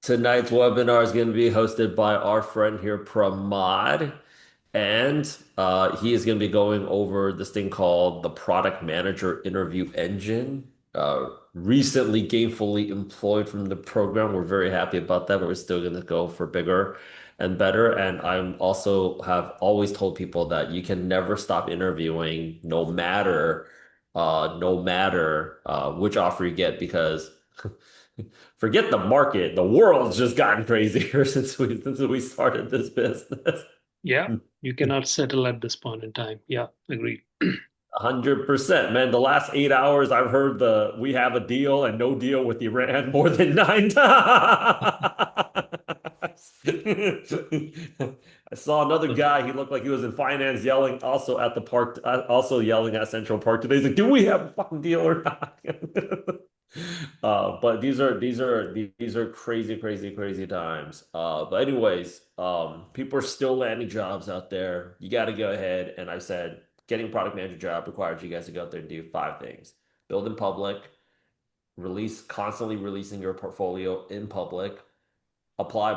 Tonight's webinar is going to be hosted by our friend here, Pramod, and he is going to be going over this thing called the Product Manager Interview Engine. Recently gainfully employed from the program. We're very happy about that, but we're still going to go for bigger and better. And I'm also have always told people that you can never stop interviewing, no matter which offer you get, because forget the market. The world's just gotten crazier since we started this business. Yeah, you cannot settle at this point in time. Yeah, agreed. 100%, man. The last 8 hours, I've heard the we have a deal and no deal with Iran more than 9 times. I saw another guy. He looked like he was in finance, yelling also at the park, also yelling at Central Park today. He's like, "Do we have a fucking deal or not?" But these are crazy, crazy, crazy times. But anyways, people are still landing jobs out there. You got to go ahead, and I said getting a product manager job requires you guys to go out there and do five things: build in public, constantly releasing your portfolio in public, apply,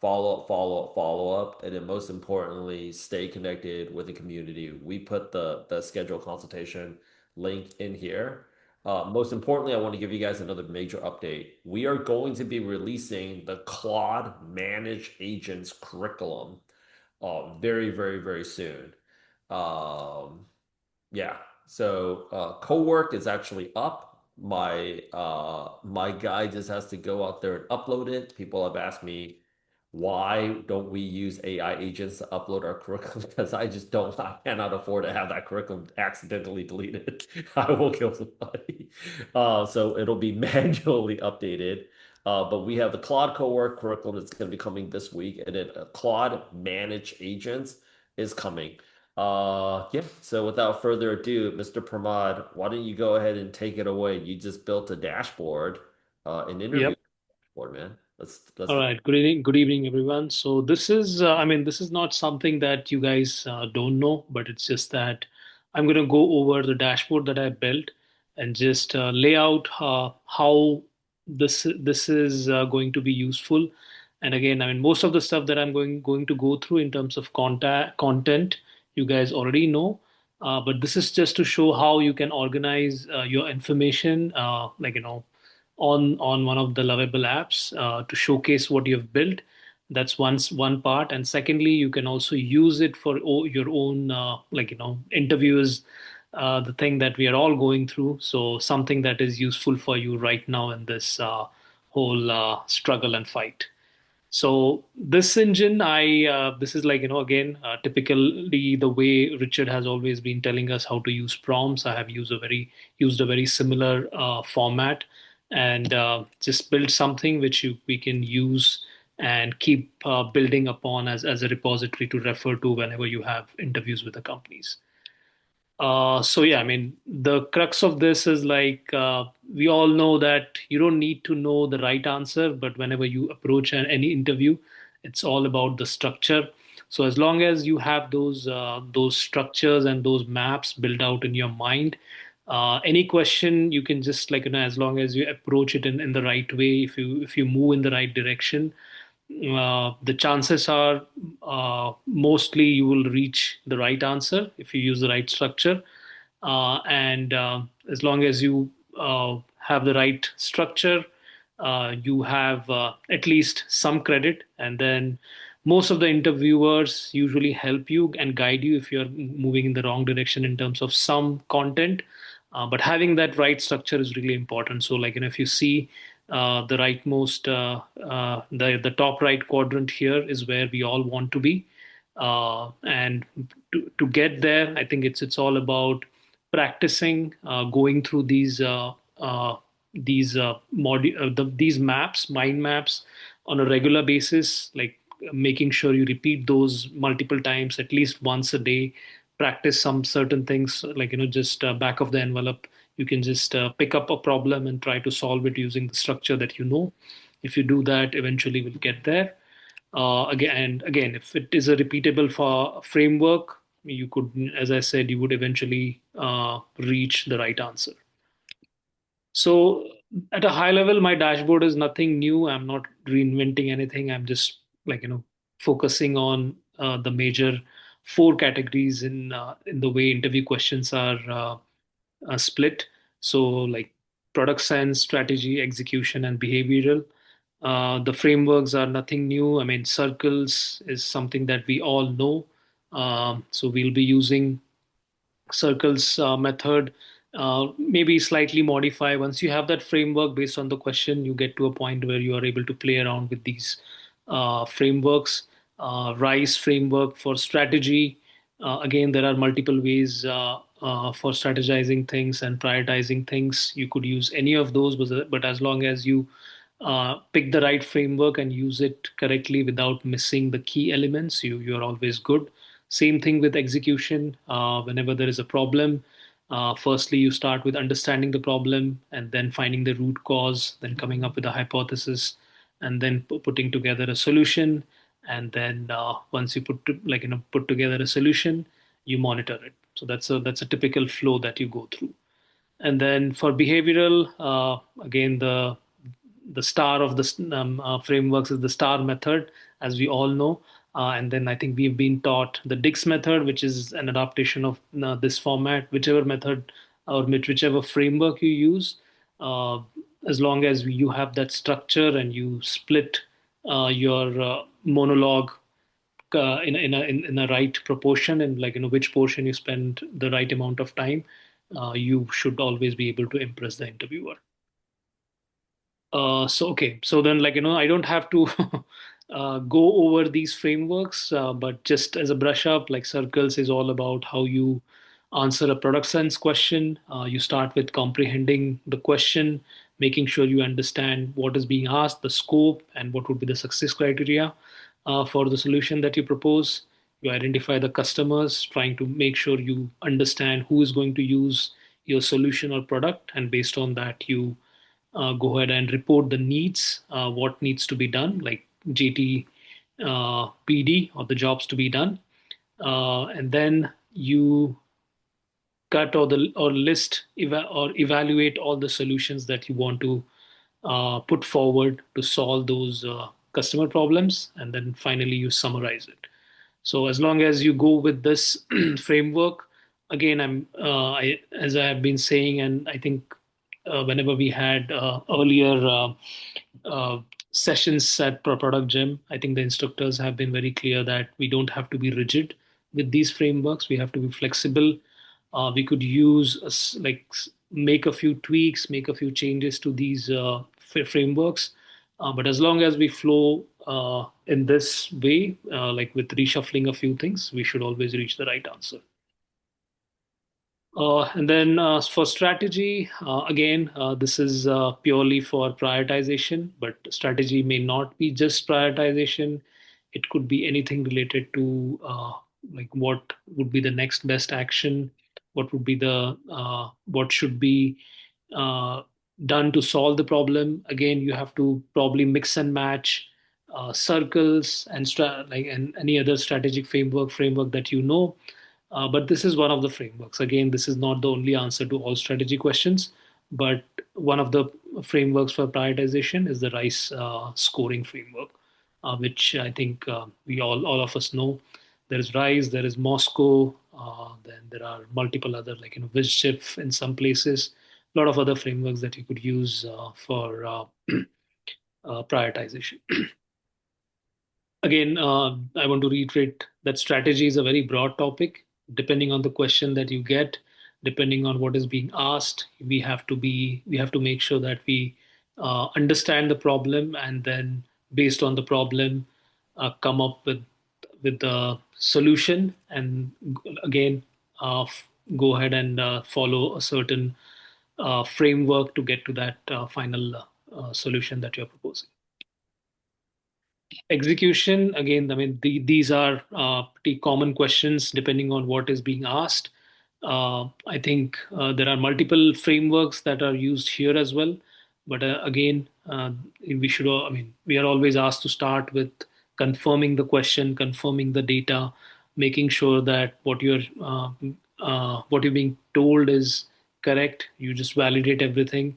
follow up, and then most importantly, stay connected with the community. We put the schedule consultation link in here. Most importantly, I want to give you guys another major update. We are going to be releasing the Claude Managed Agents curriculum very, very, very soon. Um, yeah. So co-work is actually up. My guy just has to go out there and upload it. People have asked me why don't we use AI agents to upload our curriculum? Because I cannot afford to have that curriculum accidentally deleted. I will kill somebody. So it'll be manually updated. But we have the Claude co-work curriculum that's going to be coming this week, and then Claude Managed Agents is coming. Yeah. So without further ado, Mr. Pramod, why don't you go ahead and take it away? You just built a dashboard, an interview Yep. dashboard, man. Let's All right. Good evening, everyone. So this is, this is not something that you guys don't know, but it's just that I'm going to go over the dashboard that I built and just lay out how this is going to be useful. And again, most most of the stuff that I'm going to go through in terms of content, you guys already know. But this is just to show how you can organize your information, on one of the Lovable apps to showcase what you've built. That's one part, and secondly, you can also use it for your own interviews. The thing that we are all going through, so something that is useful for you right now in this whole struggle and fight. So this engine, this is again, typically the way Richard has always been telling us how to use prompts. I have used a very similar format and just built something which we can use and keep building upon as a repository to refer to whenever you have interviews with the companies. So yeah, the crux of this is we all know that you don't need to know the right answer, but whenever you approach any interview, it's all about the structure. So as long as you have those structures and those maps built out in your mind, any question you can just as long as you approach it in the right way, if you move in the right direction, the chances are mostly you will reach the right answer if you use the right structure. And as long as you have the right structure, you have at least some credit. And then most of the interviewers usually help you and guide you if you're moving in the wrong direction in terms of some content. But having that right structure is really important. So, if you see the rightmost, the top right quadrant here is where we all want to be. And to get there, I think it's all about practicing, going through these maps, mind maps, on a regular basis, like making sure you repeat those multiple times, at least once a day. Practice some certain things, just back of the envelope. You can just pick up a problem and try to solve it using the structure that you know. If you do that, eventually we'll get there. Again, if it is a repeatable for framework, you could, as I said, you would eventually reach the right answer. So At a high level, my dashboard is nothing new. I'm not reinventing anything. I'm just focusing on the major four categories in the way interview questions are split. So like product sense, strategy, execution, and behavioral. The frameworks are nothing new. I mean, circles is something that we all know. So we'll be using circles method, maybe slightly modify. Once you have that framework based on the question, you get to a point where you are able to play around with these frameworks. Rice framework for strategy. Again, there are multiple ways for strategizing things and prioritizing things. You could use any of those, but as long as you pick the right framework and use it correctly without missing the key elements, you're always good. Same thing with execution. Whenever there is a problem, firstly you start with understanding the problem and then finding the root cause, then coming up with a hypothesis, and then putting together a solution. And then once you put together a solution, you monitor it. So that's a typical flow that you go through. And then for behavioral, again, the star of the frameworks is the star method, as we all know. And then I think we've been taught the Dix method, which is an adaptation of this format. Whichever method or whichever framework you use, uh, as long as you have that structure and you split your monologue in a right proportion, and which portion you spend the right amount of time, you should always be able to impress the interviewer. So okay, so then I don't have to go over these frameworks, but just as a brush up, like circles is all about how you answer a product sense question. You start with comprehending the question, making sure you understand what is being asked, the scope, and what would be the success criteria for the solution that you propose. You identify the customers, trying to make sure you understand who is going to use your solution or product, and based on that, you go ahead and report the needs, what needs to be done, like JT, PD, or the jobs to be done. And then you cut or list or evaluate all the solutions that you want to put forward to solve those customer problems, and then finally you summarize it. So as long as you go with this framework, again, as I have been saying, and I think whenever we had earlier uh, sessions at Product Gym, I think the instructors have been very clear that we don't have to be rigid with these frameworks. We have to be flexible. We could use make a few tweaks, make a few changes to these frameworks. But as long as we flow in this way, like with reshuffling a few things, we should always reach the right answer. And then for strategy, again, this is purely for prioritization, but strategy may not be just prioritization. It could be anything related to like what would be the next best action, what would be what should be uh, done to solve the problem. Again, you have to probably mix and match circles and and any other strategic framework that you know, but this is one of the frameworks. Again, this is not the only answer to all strategy questions, but one of the frameworks for prioritization is the RICE scoring framework, which I think we all of us know. There is RICE, there is Moscow, then there are multiple other WSGIF in some places. A lot of other frameworks that you could use for prioritization. Again, I want to reiterate that strategy is a very broad topic. Depending on the question that you get, depending on what is being asked, we have to make sure that we understand the problem, and then based on the problem, come up with the solution, and again, go ahead and follow a certain framework to get to that final solution that you're proposing. Execution, again, I mean, these are pretty common questions depending on what is being asked. I think there are multiple frameworks that are used here as well. But again, I mean, we are always asked to start with confirming the question, confirming the data, making sure that what you're being told is correct. You just validate everything.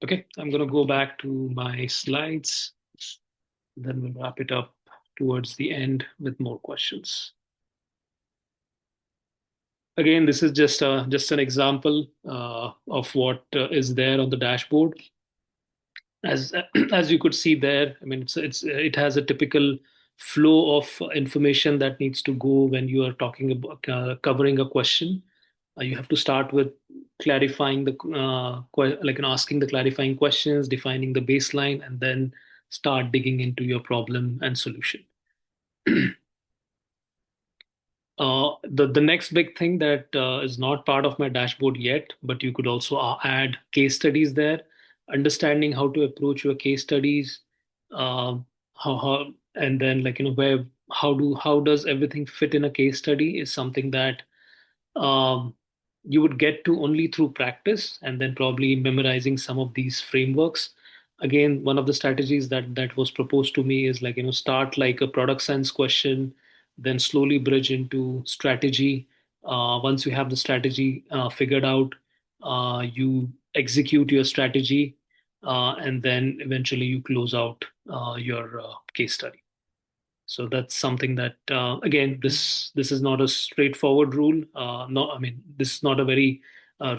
Okay, I'm going to go back to my slides. Then we'll wrap it up towards the end with more questions. Again, this is just an example of what is there on the dashboard. As as you could see there, I mean, it has a typical flow of information that needs to go when you are talking about covering a question. You have to start with clarifying the asking the clarifying questions, defining the baseline, and then start digging into your problem and solution. The next big thing that is not part of my dashboard yet, but you could also add case studies there. Understanding how to approach your case studies, uh, how and then where how does everything fit in a case study is something that um, you would get to only through practice and then probably memorizing some of these frameworks. Again, one of the strategies that was proposed to me is start like a product sense question, then slowly bridge into strategy. Once you have the strategy figured out, you execute your strategy, and then eventually you close out your case study. So that's something that again, this is not a straightforward rule. No, I mean, this is not a very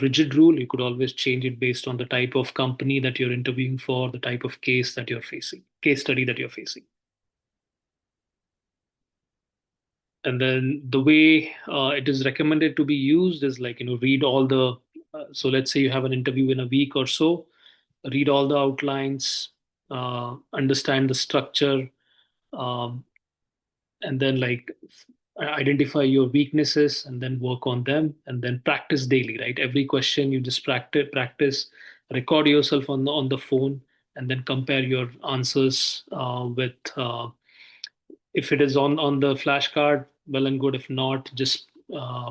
rigid rule. You could always change it based on the type of company that you're interviewing for, the type of case study that you're facing. And then the way it is recommended to be used is read all the. So let's say you have an interview in a week or so, read all the outlines, understand the structure, um, and then identify your weaknesses and then work on them and then practice daily, right? Every question you just practice, record yourself on the phone, and then compare your answers with if it is on the flashcard, well and good. If not, just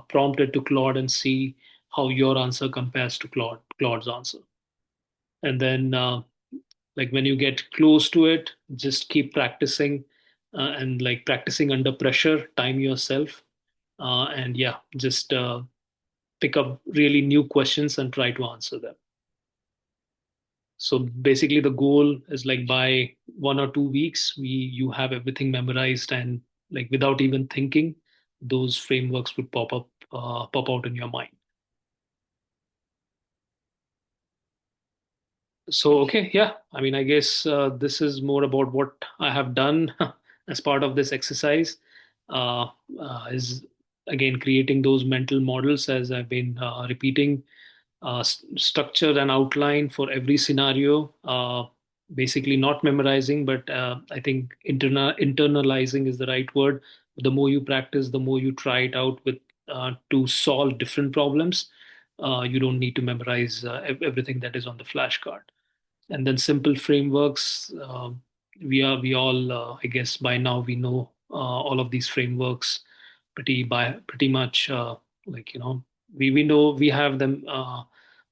prompt it to Claude and see how your answer compares to Claude's answer. And then when you get close to it, just keep practicing, and practicing under pressure, time yourself, and yeah, just pick up really new questions and try to answer them. So basically the goal is by 1 or 2 weeks you have everything memorized, and without even thinking, those frameworks would pop out in your mind. So, okay, yeah. I mean, I guess this is more about what I have done as part of this exercise. Uh, is again creating those mental models as I've been repeating, structure and outline for every scenario. Basically, not memorizing, but I think internalizing is the right word. The more you practice, the more you try it out with to solve different problems. You don't need to memorize everything that is on the flashcard. And then simple frameworks. We all I guess by now we know all of these frameworks pretty much, we know we have them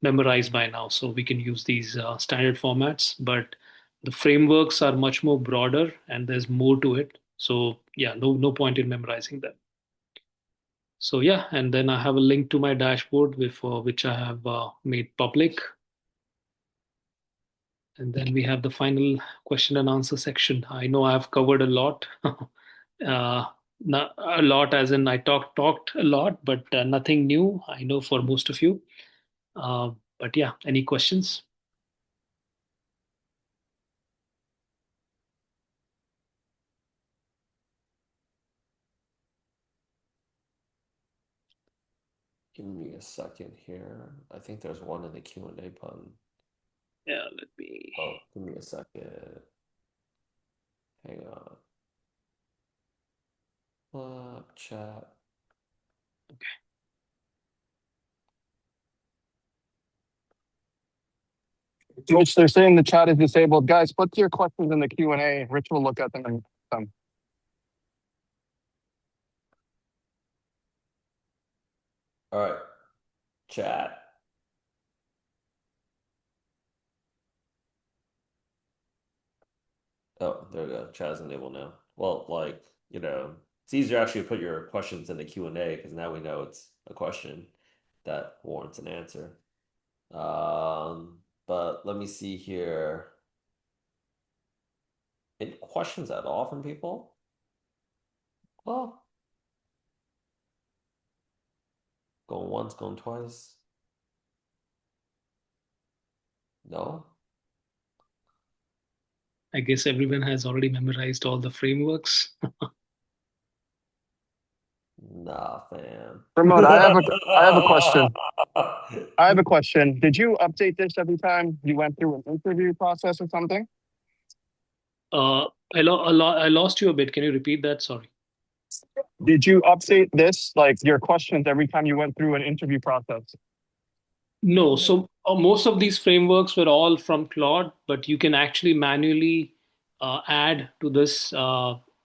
memorized by now, so we can use these standard formats. But the frameworks are much more broader and there's more to it, so yeah, no point in memorizing them. So yeah, and then I have a link to my dashboard with which I have made public. And then we have the final question and answer section. I know I've covered a lot. Not a lot as in I talked a lot, but nothing new, I know, for most of you. But yeah, any questions? Give me a second here. I think there's one in the Q&A button. Yeah, let me. Oh, give me a second. Hang on. Chat. Which they're saying the chat is disabled. Guys, put your questions in the Q&A. Rich will look at them and them. All right, chat. Oh, there we go. Chat is enabled now. Well, it's easier actually to put your questions in the Q&A because now we know it's a question that warrants an answer. but let me see here. Any questions at all from people? Well, going once, going twice. No? I guess everyone has already memorized all the frameworks. Nah, fam. Ramon, I have a question. I have a question. Did you update this every time you went through an interview process or something? Uh, I lost you a bit. Can you repeat that? Sorry. Did you update this, like your questions, every time you went through an interview process? No. So most of these frameworks were all from Claude, but you can actually manually add to this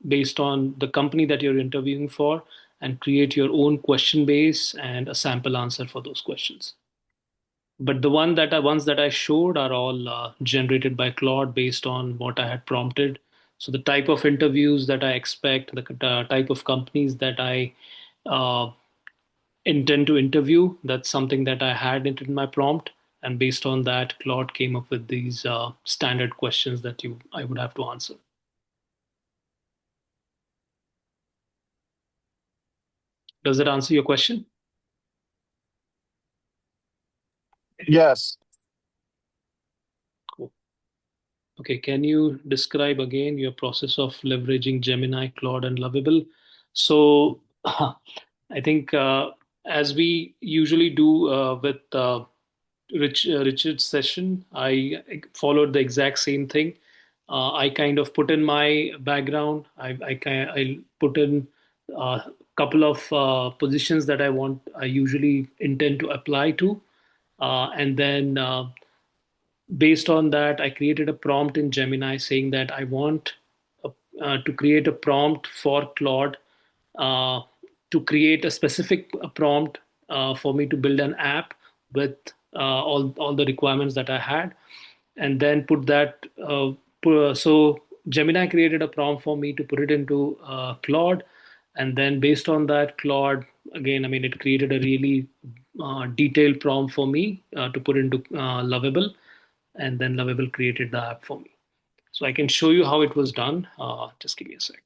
based on the company that you're interviewing for and create your own question base and a sample answer for those questions. But the ones that I showed are all generated by Claude based on what I had prompted. So the type of interviews that I expect, the type of companies that I uh, intend to interview, that's something that I had entered in my prompt. And based on that, Claude came up with these standard questions that you I would have to answer. Does that answer your question? Yes. Cool. Okay, can you describe again your process of leveraging Gemini, Claude, and Lovable? So, I think as we usually do with Richard's session, I followed the exact same thing. I kind of put in my background. I put in a couple of positions that I usually intend to apply to, and then based on that, I created a prompt in Gemini saying that I want to create a prompt for Claude uh, to create a specific prompt for me to build an app with all the requirements that I had, and then put that. So Gemini created a prompt for me to put it into Claude, and then based on that, Claude again, I mean, it created a really detailed prompt for me to put into Lovable, and then Lovable created the app for me. So I can show you how it was done. Just give me a sec.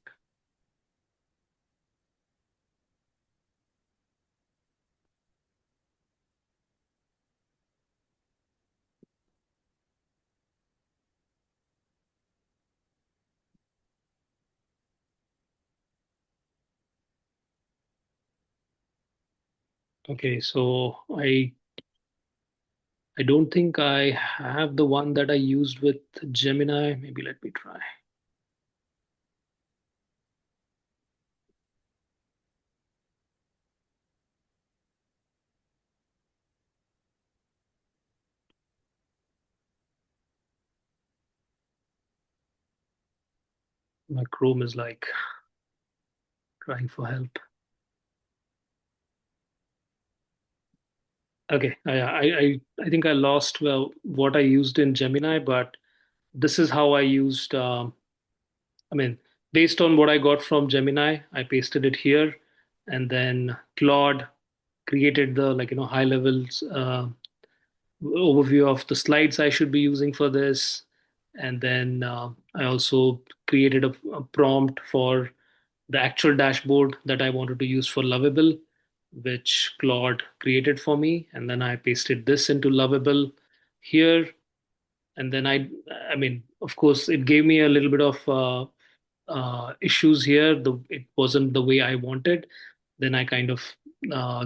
Okay, so I don't think I have the one that I used with Gemini. Maybe let me try. My Chrome is like crying for help. Okay, I think I lost well what I used in Gemini, but this is how I used. I mean, based on what I got from Gemini, I pasted it here, and then Claude created the high levels overview of the slides I should be using for this. And then I also created a prompt for the actual dashboard that I wanted to use for Lovable, which Claude created for me. And then I pasted this into Lovable here. And then I mean, of course, it gave me a little bit of issues here. It wasn't the way I wanted. Then I kind of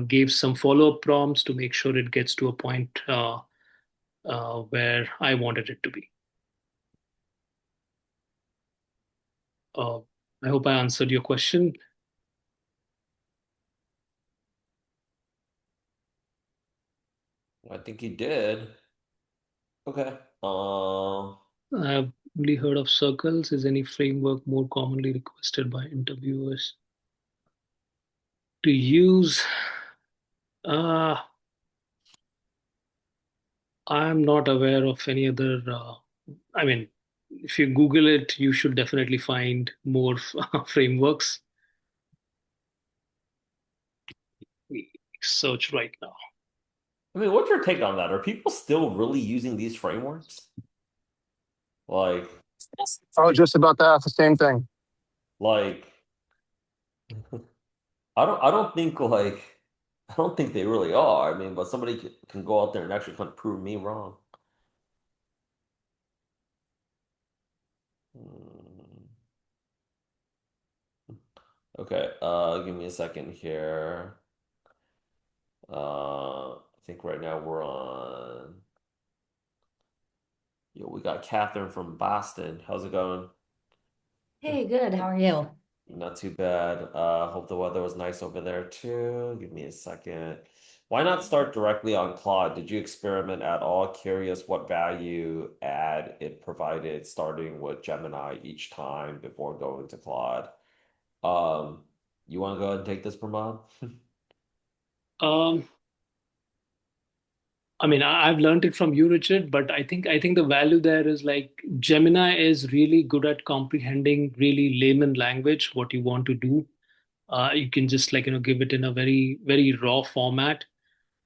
gave some follow-up prompts to make sure it gets to a point where I wanted it to be. Uh, I hope I answered your question. I think you did. Okay. I've only heard of circles. Is any framework more commonly requested by interviewers to use? Uh, I'm not aware of any other. I mean, if you Google it, you should definitely find more frameworks. We search right now. I mean, what's your take on that? Are people still really using these frameworks? Like, I was just about to ask the same thing. like, I don't think I don't think they really are. I mean, but somebody can go out there and actually kind of prove me wrong. Hmm. Okay, give me a second here. I think right now we're on. Yo, we got Catherine from Boston. How's it going? Hey, good. How are you? Not too bad. Hope the weather was nice over there too. Give me a second. Why not start directly on Claude? Did you experiment at all? Curious what value add it provided starting with Gemini each time before going to Claude. Um, you want to go ahead and take this, Pramod? Um, I mean, I've learned it from you, Richard, but I think the value there is like Gemini is really good at comprehending really layman language, what you want to do. You can just like give it in a very raw format.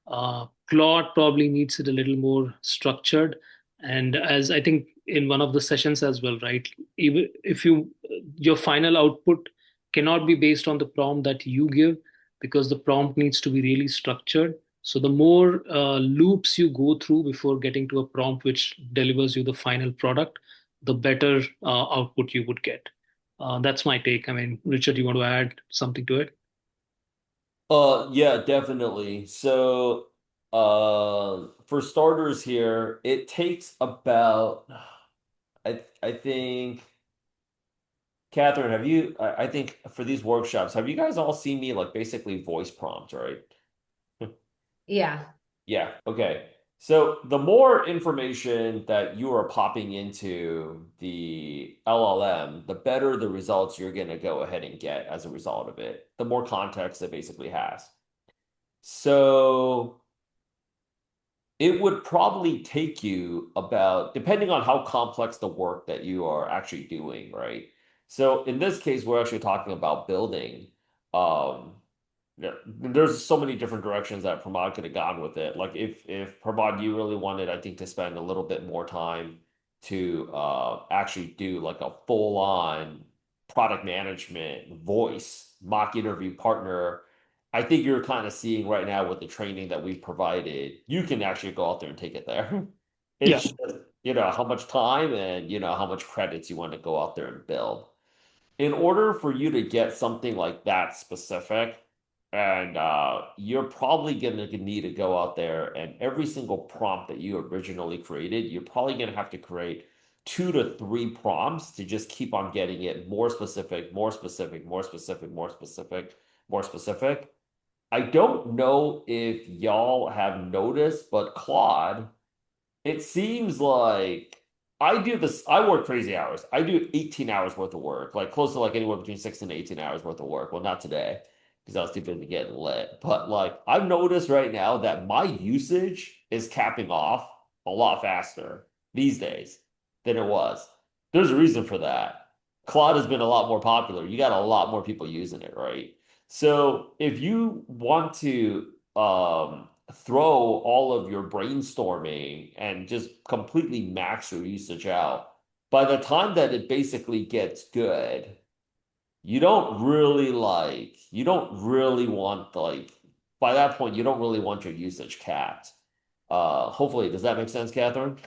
Claude probably needs it a little more structured. And as I think in one of the sessions as well, right? Even if your final output cannot be based on the prompt that you give, because the prompt needs to be really structured. So the more loops you go through before getting to a prompt which delivers you the final product, the better output you would get. That's my take. I mean, Richard, you want to add something to it? Yeah, definitely. So, for starters here, it takes about, I think, Catherine, I think for these workshops, have you guys all seen me like basically voice prompt, right? Yeah. Yeah, okay. So the more information that you are popping into the LLM, the better the results you're going to go ahead and get as a result of it. The more context it basically has. So it would probably take you about, depending on how complex the work that you are actually doing, right? So in this case, we're actually talking about building. Um, yeah, there's so many different directions that Pramod could have gone with it. Like if Pramod, you really wanted, I think, to spend a little bit more time to actually do like a full-on product management voice mock interview partner. I think you're kind of seeing right now with the training that we've provided, you can actually go out there and take it there. Yeah. It's just, how much time and how much credits you want to go out there and build. In order for you to get something like that specific, and you're probably going to need to go out there and every single prompt that you originally created, you're probably going to have to create 2 to 3 prompts to just keep on getting it more specific, more specific, more specific, more specific, more specific. I don't know if y'all have noticed, but Claude, it seems like I do this. I work crazy hours. I do 18 hours worth of work, like close to like anywhere between 16 to 18 hours worth of work. Well, not today because I was too busy getting lit. But like I've noticed right now that my usage is capping off a lot faster these days than it was. There's a reason for that. Claude has been a lot more popular. You got a lot more people using it, right? So if you want to throw all of your brainstorming and just completely max your usage out, by the time that it basically gets good, you don't really want like, by that point, you don't really want your usage capped. Hopefully, does that make sense, Catherine?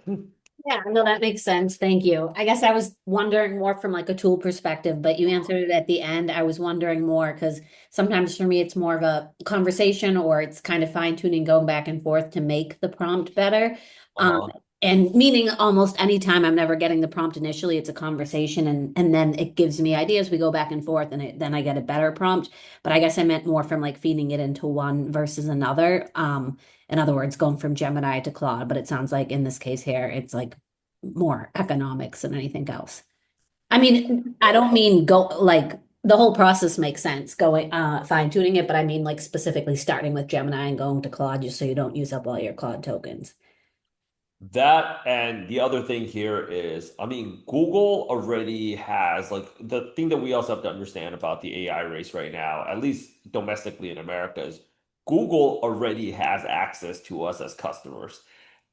Yeah, no, that makes sense. Thank you. I guess I was wondering more from like a tool perspective, but you answered it at the end. I was wondering more because sometimes for me it's more of a conversation or it's kind of fine tuning, going back and forth to make the prompt better. Um, Uh-huh. and meaning almost anytime I'm never getting the prompt initially, it's a conversation and then it gives me ideas. We go back and forth and then I get a better prompt. But I guess I meant more from like feeding it into one versus another. In other words, going from Gemini to Claude, but it sounds like in this case here, it's like more economics than anything else. I mean, I don't mean go like the whole process makes sense going fine tuning it, but I mean like specifically starting with Gemini and going to Claude just so you don't use up all your Claude tokens. That and the other thing here is, I mean, Google already has like the thing that we also have to understand about the AI race right now, at least domestically in America, is Google already has access to us as customers.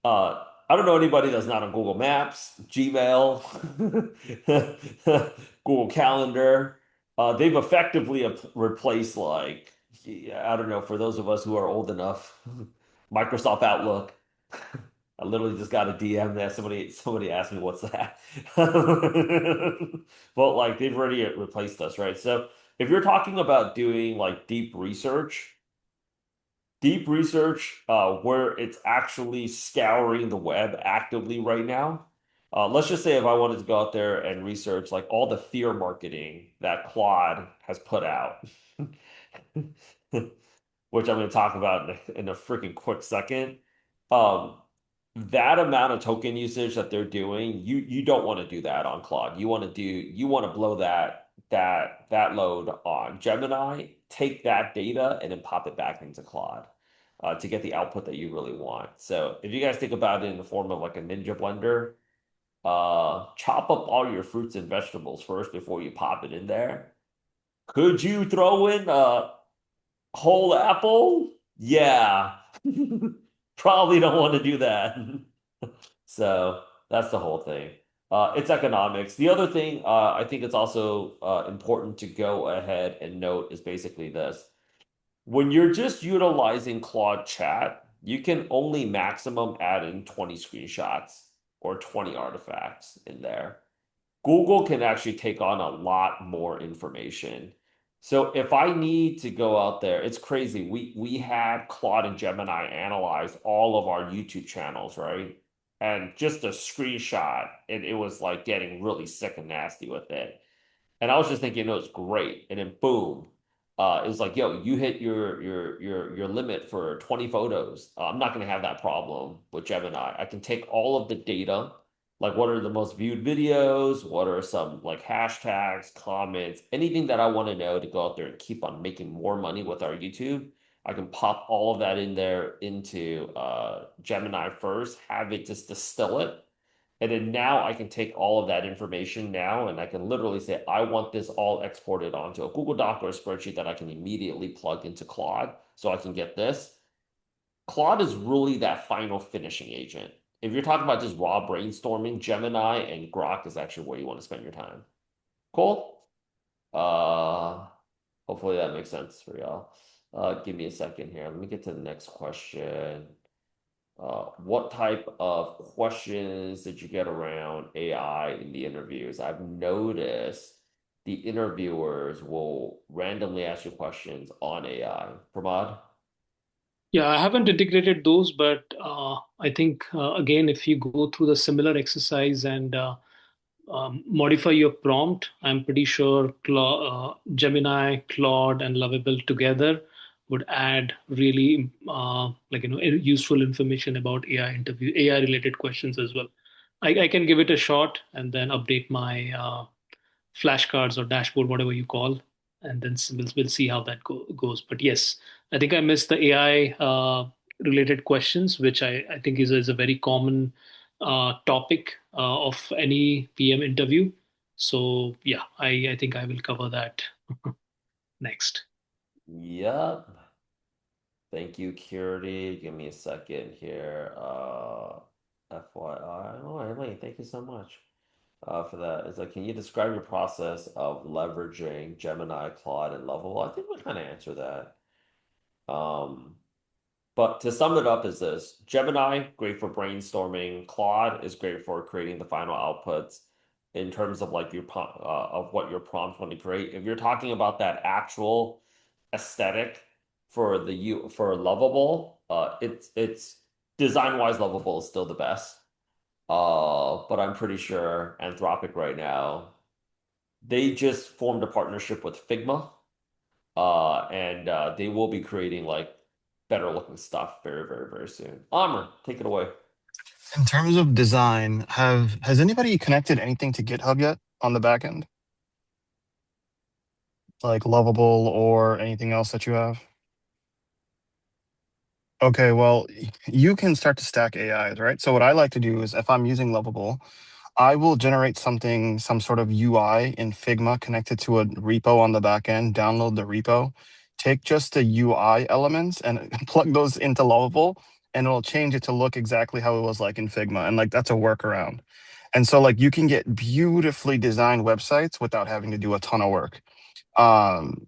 I don't know anybody that's not on Google Maps, Gmail, Google Calendar. They've effectively replaced, like, I don't know, for those of us who are old enough, Microsoft Outlook. I literally just got a DM that somebody asked me what's that. But like they've already replaced us, right? So if you're talking about doing like deep research where it's actually scouring the web actively right now. Let's just say if I wanted to go out there and research like all the fear marketing that Claude has put out, which I'm going to talk about in a freaking quick second. Um, that amount of token usage that they're doing, you don't want to do that on Claude. You want to blow that load on Gemini, take that data and then pop it back into Claude to get the output that you really want. So if you guys think about it in the form of like a ninja blender, chop up all your fruits and vegetables first before you pop it in there. Could you throw in whole apple? Yeah. Probably don't want to do that. So that's the whole thing. It's economics. The other thing I think it's also important to go ahead and note is basically this. When you're just utilizing Claude Chat, you can only maximum add in 20 screenshots or 20 artifacts in there. Google can actually take on a lot more information. So if I need to go out there, it's crazy. We had Claude and Gemini analyze all of our YouTube channels, right? And just a screenshot, and it was like getting really sick and nasty with it. And I was just thinking it was great. And then boom, it was like, yo, you hit your limit for 20 photos. I'm not gonna have that problem with Gemini. I can take all of the data, like what are the most viewed videos, what are some like hashtags, comments, anything that I want to know to go out there and keep on making more money with our YouTube. I can pop all of that in there into Gemini first, have it just distill it, and then now I can take all of that information now and I can literally say, I want this all exported onto a Google Doc or a spreadsheet that I can immediately plug into Claude so I can get this. Claude is really that final finishing agent. If you're talking about just raw brainstorming, Gemini and Grok is actually where you want to spend your time. Cool? Uh, Hopefully that makes sense for y'all. Give me a second here. Let me get to the next question. What type of questions did you get around AI in the interviews? I've noticed the interviewers will randomly ask you questions on AI. Pramod? Yeah, I haven't integrated those, but I think again, if you go through the similar exercise and modify your prompt, I'm pretty sure Gemini, Claude, and Lovable together would add really useful information about AI related questions as well. I can give it a shot and then update my flashcards or dashboard, whatever you call, and then we'll see how that goes. But yes, I think I missed the AI related questions, which I think is a very common topic of any PM interview. So yeah, I think I will cover that next. Yep. Thank you, Curity. Give me a second here. FYI. Oh, Emily, thank you so much for that. It's like, can you describe your process of leveraging Gemini, Claude, and Lovable? I think we kind of answered that. Um, But to sum it up is this: Gemini, great for brainstorming. Claude is great for creating the final outputs in terms of like of what your prompts want to create. If you're talking about that actual aesthetic for Lovable, it's design-wise, Lovable is still the best. But I'm pretty sure Anthropic right now, they just formed a partnership with Figma, and they will be creating like better looking stuff very, very, very soon. Amr, take it away. In terms of design, has anybody connected anything to GitHub yet on the back end? Like Lovable or anything else that you have? Okay, well, you can start to stack AIs, right? So what I like to do is if I'm using Lovable, I will generate something, some sort of UI in Figma connected to a repo on the back end, download the repo, take just the UI elements and plug those into Lovable, and it'll change it to look exactly how it was like in Figma. And like that's a workaround. And so like you can get beautifully designed websites without having to do a ton of work.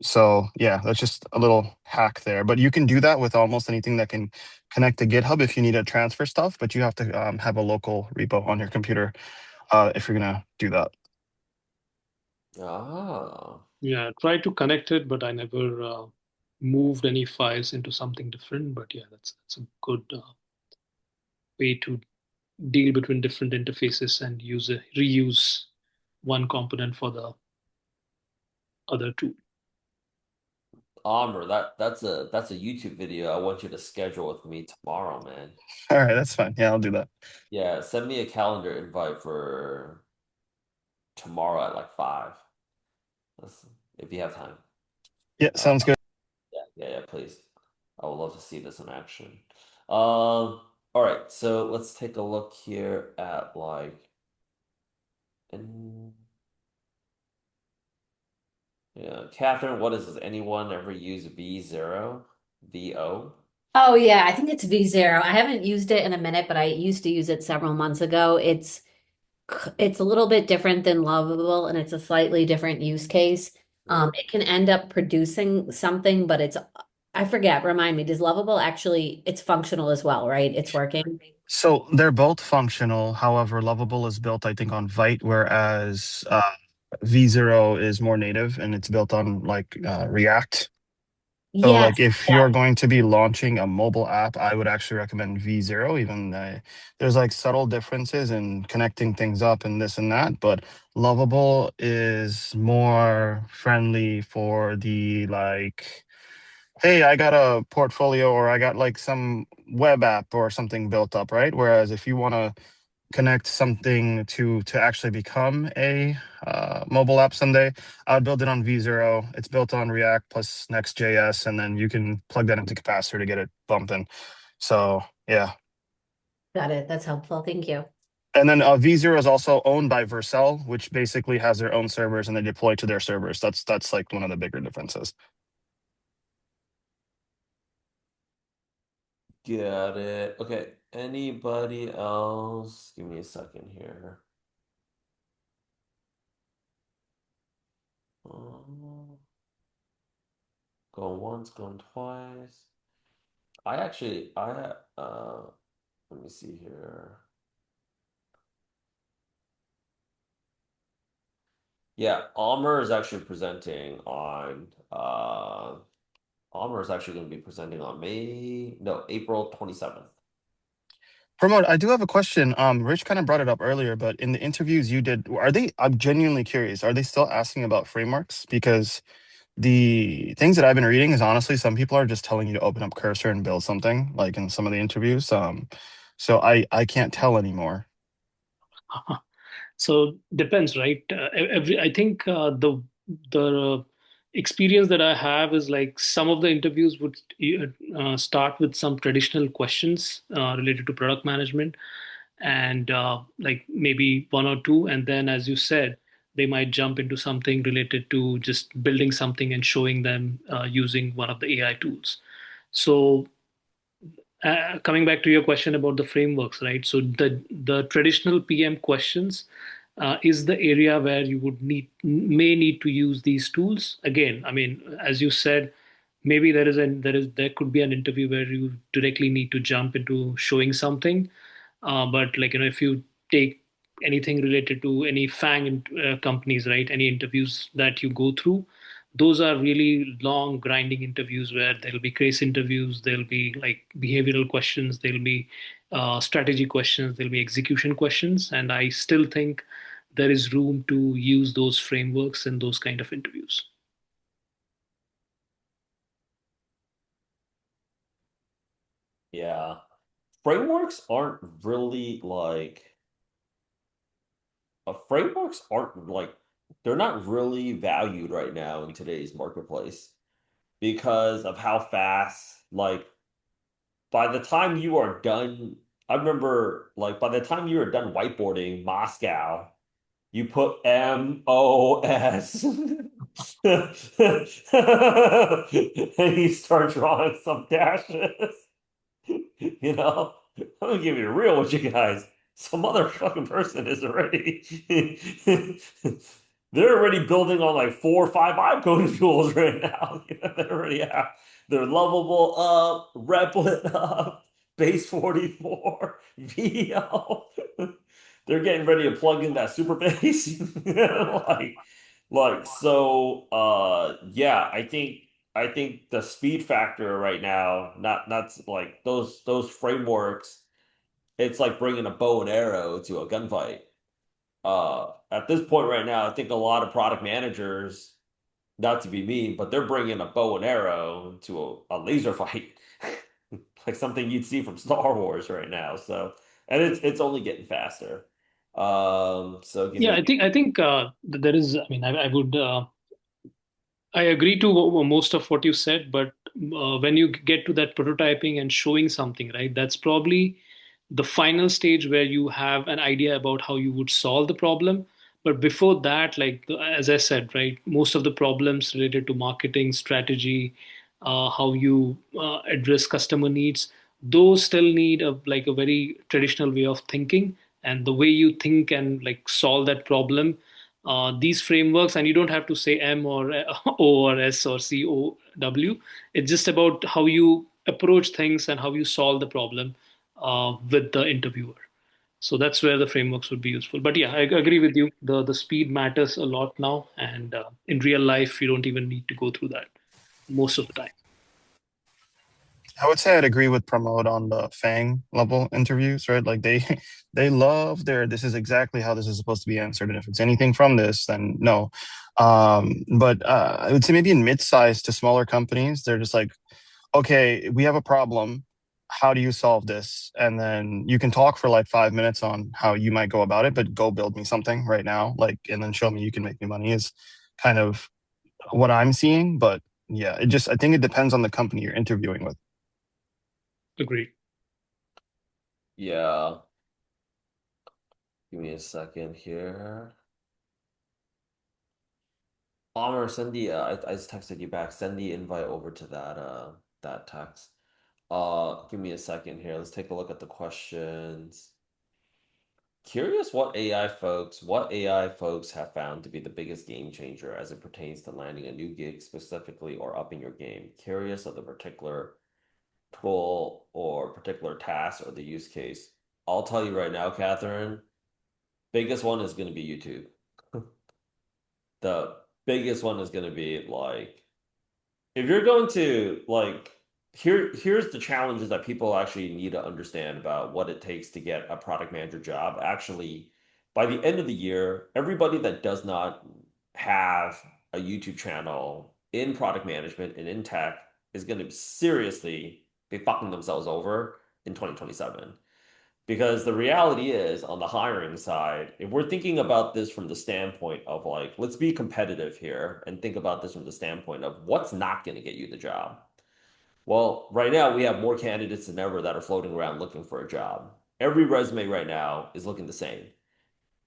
So yeah, that's just a little hack there. But you can do that with almost anything that can connect to GitHub if you need to transfer stuff, but you have to have a local repo on your computer if you're gonna do that. Ah. Yeah, try to connect it, but I never moved any files into something different. But yeah, that's a good way to deal between different interfaces and reuse one component for the other two. Amber, that's a YouTube video I want you to schedule with me tomorrow, man. All right, that's fine. Yeah, I'll do that. Yeah, send me a calendar invite for tomorrow at like 5. Let's, if you have time. Yeah, Uh, sounds good. yeah, please. I would love to see this in action. All right, so let's take a look here at like, and yeah, Catherine, what is this? Anyone ever use V0? VO? Oh yeah, I think it's V0. I haven't used it in a minute, but I used to use it several months ago. It's a little bit different than Lovable, and it's a slightly different use case. Yeah. It can end up producing something, but I forget, remind me, does Lovable actually, it's functional as well, right? It's working. So they're both functional. However, Lovable is built, I think, on Vite, whereas V0 is more native and it's built on like React. So Yes. like if you're going to be launching a mobile app, I would actually recommend V0, even there's like subtle differences in connecting things up and this and that, but Lovable is more friendly for the like, hey, I got a portfolio or I got like some web app or something built up, right? Whereas if you want to connect something to actually become a mobile app someday, I would build it on V0. It's built on React plus Next.js, and then you can plug that into Capacitor to get it bumping. So yeah. Got it. That's helpful. Thank you. And then V0 is also owned by Vercel, which basically has their own servers and they deploy to their servers. That's like one of the bigger differences. Got it. Okay. Anybody else? Give me a second here. Um, Going once, going twice. Let me see here. Yeah, Almer is actually presenting on Almer is actually going to be presenting on April 27th. Pramod, I do have a question. Rich kind of brought it up earlier, but in the interviews you did, I'm genuinely curious, are they still asking about frameworks? Because the things that I've been reading is honestly, some people are just telling you to open up cursor and build something, like in some of the interviews. So I can't tell anymore. So depends, right? I think the experience that I have is like some of the interviews would start with some traditional questions related to product management, and like maybe one or two, and then as you said, they might jump into something related to just building something and showing them using one of the AI tools. So coming back to your question about the frameworks, right? So the traditional PM questions is the area where you would may need to use these tools. Again, I mean, as you said, maybe there could be an interview where you directly need to jump into showing something. But like if you take anything related to any FANG companies, right? Any interviews that you go through, those are really long grinding interviews where there'll be case interviews, there'll be like behavioral questions, there'll be strategy questions, there'll be execution questions, and I still think there is room to use those frameworks in those kind of interviews. Yeah. Frameworks aren't really frameworks aren't like they're not really valued right now in today's marketplace because of how fast by the time you are done, I remember like by the time you were done whiteboarding Moscow, you put MOS And you start drawing some dashes. You know, I'm gonna give you real with you guys. Some motherfucking person is already they're already building on like 4 or 5 vibe coding tools right now. You know, they already have their lovable up, Replit up, base 44, VL. They're getting ready to plug in that super base. Yeah, I think the speed factor right now, not like those frameworks, it's like bringing a bow and arrow to a gunfight. At this point right now, I think a lot of product managers, not to be mean, but they're bringing a bow and arrow to a laser fight, like something you'd see from Star Wars right now. So, and it's only getting faster. So give Yeah, me. I think there is. I mean, I would. I agree to most of what you said, but when you get to that prototyping and showing something, right, that's probably the final stage where you have an idea about how you would solve the problem. But before that, like as I said, right, most of the problems related to marketing strategy, how you address customer needs, those still need a very traditional way of thinking, and the way you think and like solve that problem, these frameworks, and you don't have to say M or O or S or C O W. It's just about how you approach things and how you solve the problem with the interviewer. So that's where the frameworks would be useful. But yeah, I agree with you. The speed matters a lot now, and in real life, you don't even need to go through that most of the time. I would say I'd agree with Pramod on the Fang level interviews, right? Like they they love their this is exactly how this is supposed to be answered, and if it's anything from this, then no. But I would say maybe in mid-sized to smaller companies, they're just like, okay, we have a problem. How do you solve this? And then you can talk for like 5 minutes on how you might go about it, but go build me something right now, like, and then show me you can make me money is kind of what I'm seeing. But yeah, I think it depends on the company you're interviewing with. Agreed. Yeah, give me a second here. Amr, send the I just texted you back. Send the invite over to that text. Give me a second here. Let's take a look at the questions. Curious what AI folks have found to be the biggest game changer as it pertains to landing a new gig specifically or upping your game. Curious of the particular tool or particular task or the use case. I'll tell you right now, Catherine, biggest one is going to be YouTube. The biggest one is going to be like if you're going to like here's the challenges that people actually need to understand about what it takes to get a product manager job. Actually, by the end of the year, everybody that does not have a YouTube channel in product management and in tech is going to seriously be fucking themselves over in 2027. Because the reality is, on the hiring side, if we're thinking about this from the standpoint of like, let's be competitive here and think about this from the standpoint of what's not going to get you the job. Well, right now we have more candidates than ever that are floating around looking for a job. Every resume right now is looking the same.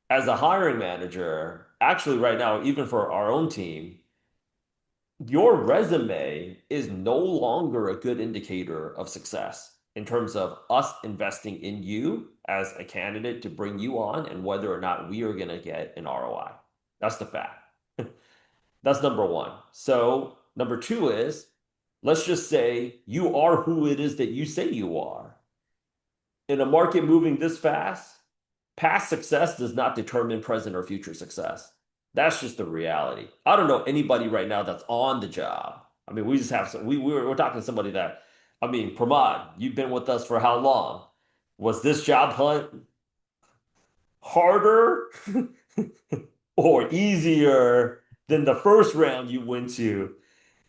As a hiring manager, actually, right now, even for our own team, your resume is no longer a good indicator of success in terms of us investing in you as a candidate to bring you on and whether or not we are going to get an ROI. That's the fact. That's number one. So, number two is let's just say you are who it is that you say you are. In a market moving this fast, past success does not determine present or future success. That's just the reality. I don't know anybody right now that's on the job. I mean, we just have some, we're talking to somebody that, I mean, Pramod, you've been with us for how long? Was this job hunt harder or easier than the first round you went to?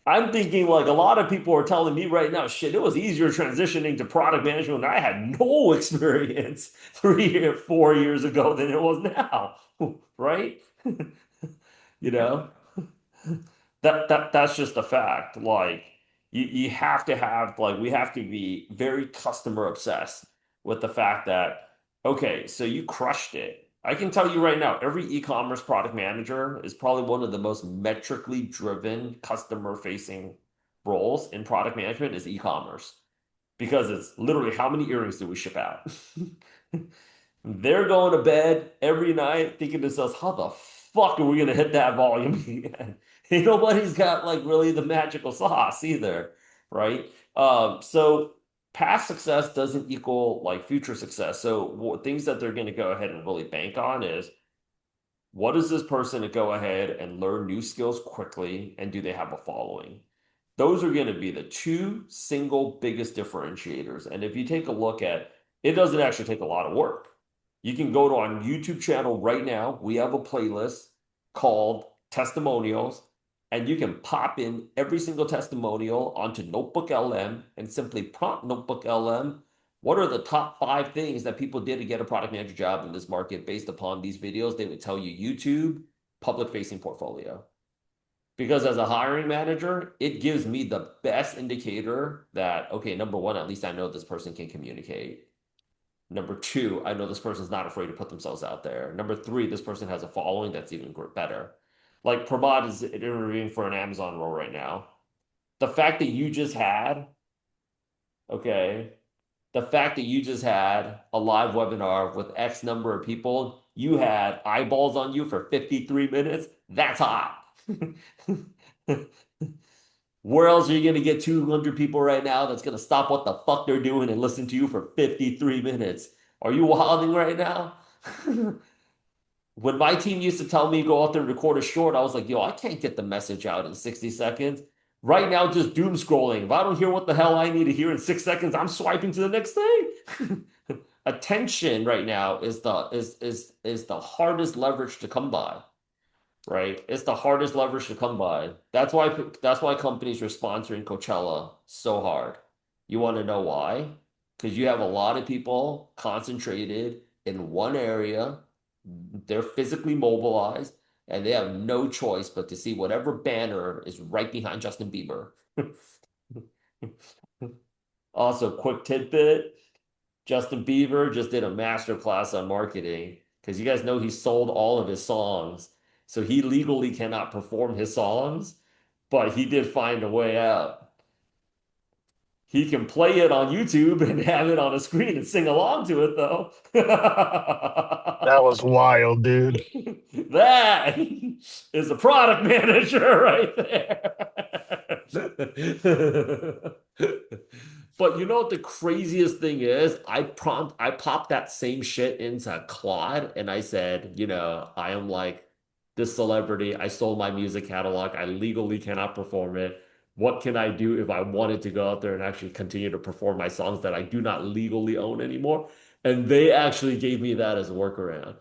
I'm thinking like a lot of people are telling me right now, shit, it was easier transitioning to product management when I had no experience 3 or 4 years ago than it was now, right? You Yeah. know, that's just a fact. Like you have to have like we have to be very customer obsessed with the fact that okay, so you crushed it I can tell you right now, every e-commerce product manager is probably one of the most metrically driven customer facing roles in product management is e-commerce because it's literally how many earrings do we ship out? They're going to bed every night thinking to themselves, how the fuck are we going to hit that volume again? And nobody's got like really the magical sauce either, right? So past success doesn't equal like future success. So things that they're going to go ahead and really bank on is what is this person to go ahead and learn new skills quickly, and do they have a following? Those are going to be the two single biggest differentiators. And if you take a look at it, doesn't actually take a lot of work. You can go to our YouTube channel right now. We have a playlist called Testimonials, and you can pop in every single testimonial onto Notebook LM and simply prompt Notebook LM. What are the top 5 things that people did to get a product manager job in this market based upon these videos? They would tell you YouTube, public facing portfolio. Because as a hiring manager, it gives me the best indicator that, okay, number one, at least I know this person can communicate. Number two, I know this person's not afraid to put themselves out there. Number three, this person has a following that's even better. Like Pramod is interviewing for an Amazon role right now. The fact that you just had, okay, the fact that you just had a live webinar with X number of people, you had eyeballs on you for 53 minutes, that's hot. Where else are you going to get 200 people right now that's going to stop what the fuck they're doing and listen to you for 53 minutes? Are you wilding right now? When my team used to tell me go out there and record a short, I was like, yo, I can't get the message out in 60 seconds. Right now, just doom scrolling. If I don't hear what the hell I need to hear in 6 seconds, I'm swiping to the next thing. Attention right now is the hardest leverage to come by, right? It's the hardest leverage to come by. That's why companies are sponsoring Coachella so hard. You want to know why? Because you have a lot of people concentrated in one area. They're physically mobilized, and they have no choice but to see whatever banner is right behind Justin Bieber. Also, quick tidbit, Justin Bieber just did a master class on marketing because you guys know he sold all of his songs. So he legally cannot perform his songs, but he did find a way out. He can play it on YouTube and have it on a screen and sing along to it, though. That was wild, dude. That is a product manager right there. But you know what the craziest thing is? I popped that same shit into Claude and I said, I am like this celebrity. I sold my music catalog. I legally cannot perform it. What can I do if I wanted to go out there and actually continue to perform my songs that I do not legally own anymore? And they actually gave me that as a workaround.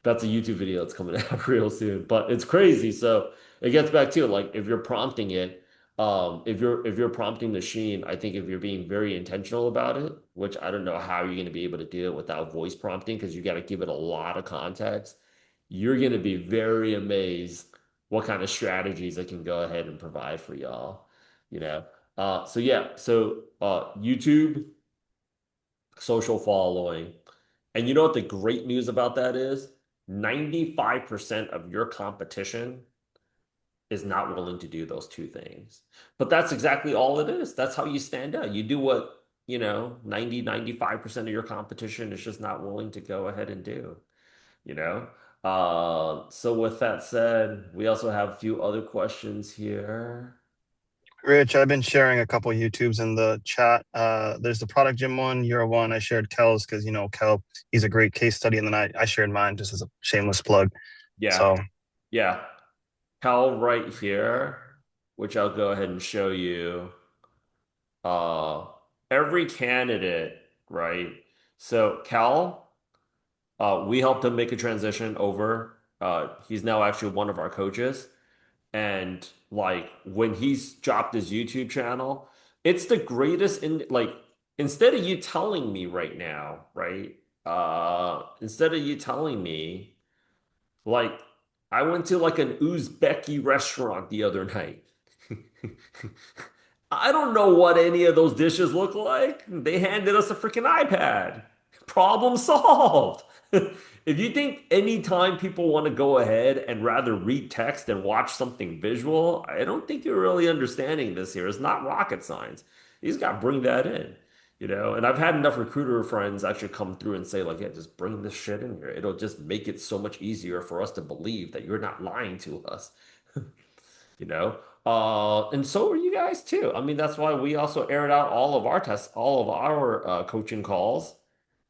That's a YouTube video that's coming out real soon, but it's crazy. So it gets back to like if you're prompting it, if you're prompting the machine, I think if you're being very intentional about it, which I don't know how you're going to be able to do it without voice prompting because you got to give it a lot of context, you're going to be very amazed what kind of strategies it can go ahead and provide for y'all, you know. So yeah, so YouTube, social following. And you know what the great news about that is? 95% of your competition is not willing to do those two things. But that's exactly all it is. That's how you stand out. You do what, 95% of your competition is just not willing to go ahead and do, you know? So with that said, we also have a few other questions here. Rich, I've been sharing a couple YouTubes in the chat. There's the Product Gym one, You're one. I shared Kel's because, Kel, he's a great case study. And then I shared mine just as a shameless plug. Yeah. So, Yeah. Cal right here, which I'll go ahead and show you. Uh, every candidate, right? So Cal, we helped him make a transition over. He's now actually one of our coaches. And like when he's dropped his YouTube channel, it's the greatest in like instead of you telling me right now, right? Instead of you telling me, like I went to like an Uzbeki restaurant the other night. I don't know what any of those dishes look like. They handed us a freaking iPad. Problem solved. If you think anytime people want to go ahead and rather read text and watch something visual, I don't think you're really understanding this here. It's not rocket science. You just got to bring that in, you know? And I've had enough recruiter friends actually come through and say, like, yeah, just bring this shit in here. It'll just make it so much easier for us to believe that you're not lying to us, you know? And so are you guys too. I mean, that's why we also aired out all of our tests, all of our coaching calls.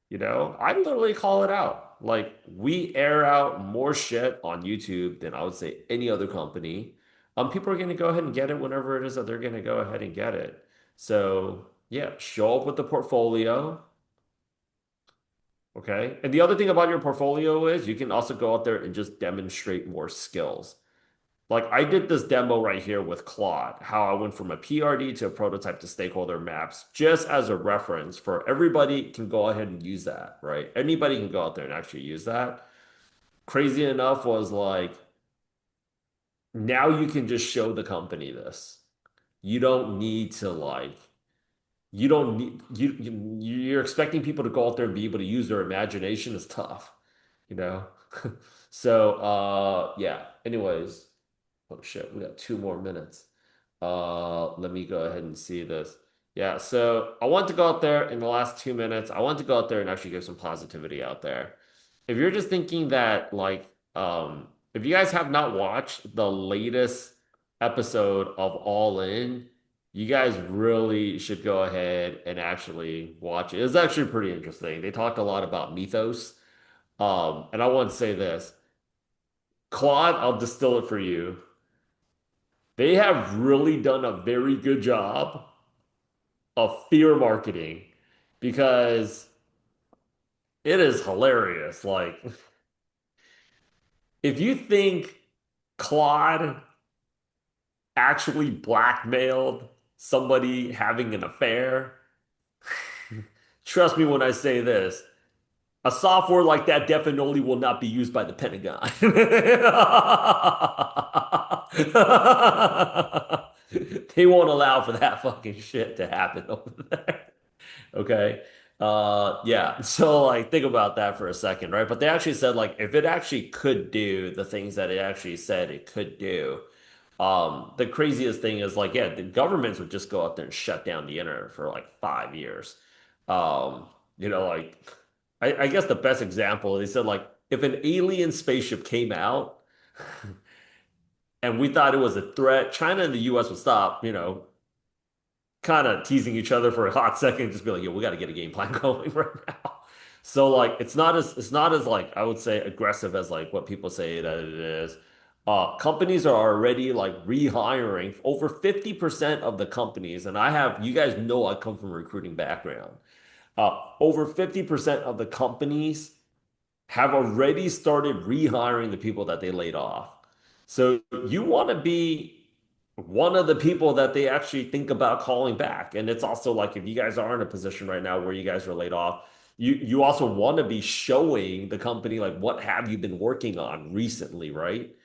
You know, I literally call it out. Like, we air out more shit on YouTube than I would say any other company. People are going to go ahead and get it whenever it is that they're going to go ahead and get it. So, yeah, show up with the portfolio. Okay. And the other thing about your portfolio is you can also go out there and just demonstrate more skills. Like, I did this demo right here with Claude, how I went from a PRD to a prototype to stakeholder maps, just as a reference for everybody can go ahead and use that, right? Anybody can go out there and actually use that. Crazy enough was like, now you can just show the company this. You don't need to like, you don't need, you're expecting people to go out there and be able to use their imagination is tough, you know? So, yeah, anyways. Oh shit, we got 2 more minutes. Let me go ahead and see this. Yeah, so I want to go out there in the last 2 minutes. I want to go out there and actually give some positivity out there. If you're just thinking that, like, if you guys have not watched the latest episode of All In, you guys really should go ahead and actually watch it. It's actually pretty interesting. They talked a lot about mythos. And I want to say this. Claude, I'll distill it for you. They have really done a very good job of fear marketing because it is hilarious. Like, if you think Claude actually blackmailed somebody having an affair, trust me when I say this, a software like that definitely will not be used by the Pentagon. They won't allow for that fucking shit to happen over there. Okay. Yeah. So like think about that for a second, right? But they actually said like if it actually could do the things that it actually said it could do, the craziest thing is like, yeah, the governments would just go out there and shut down the internet for like 5 years. Um, you know, like I guess the best example, they said like if an alien spaceship came out and we thought it was a threat, China and the US would stop, you know, kind of teasing each other for a hot second, just be like, yo, we got to get a game plan going right now. So like it's not as like I would say aggressive as like what people say that it is. Companies are already like rehiring over 50% of the companies, and I have you guys know I come from a recruiting background. Over 50% of the companies have already started rehiring the people that they laid off. So you want to be one of the people that they actually think about calling back. And it's also like if you guys are in a position right now where you guys are laid off, you also want to be showing the company like what have you been working on recently, right?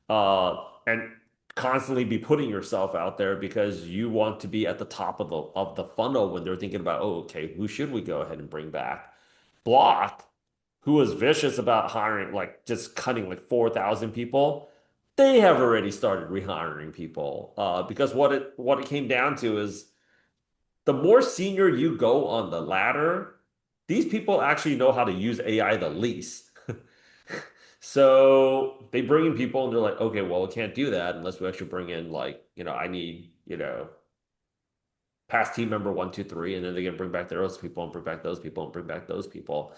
And constantly be putting yourself out there because you want to be at the top of the funnel when they're thinking about, oh, okay, who should we go ahead and bring back? Block, who was vicious about hiring, like just cutting like 4,000 people, they have already started rehiring people. Because what it came down to is the more senior you go on the ladder, these people actually know how to use AI the least. So they bring in people and they're like, okay, well, we can't do that unless we actually bring in like, I need, past team member 1, 2, 3, and then they're gonna bring back those people and bring back those people and bring back those people.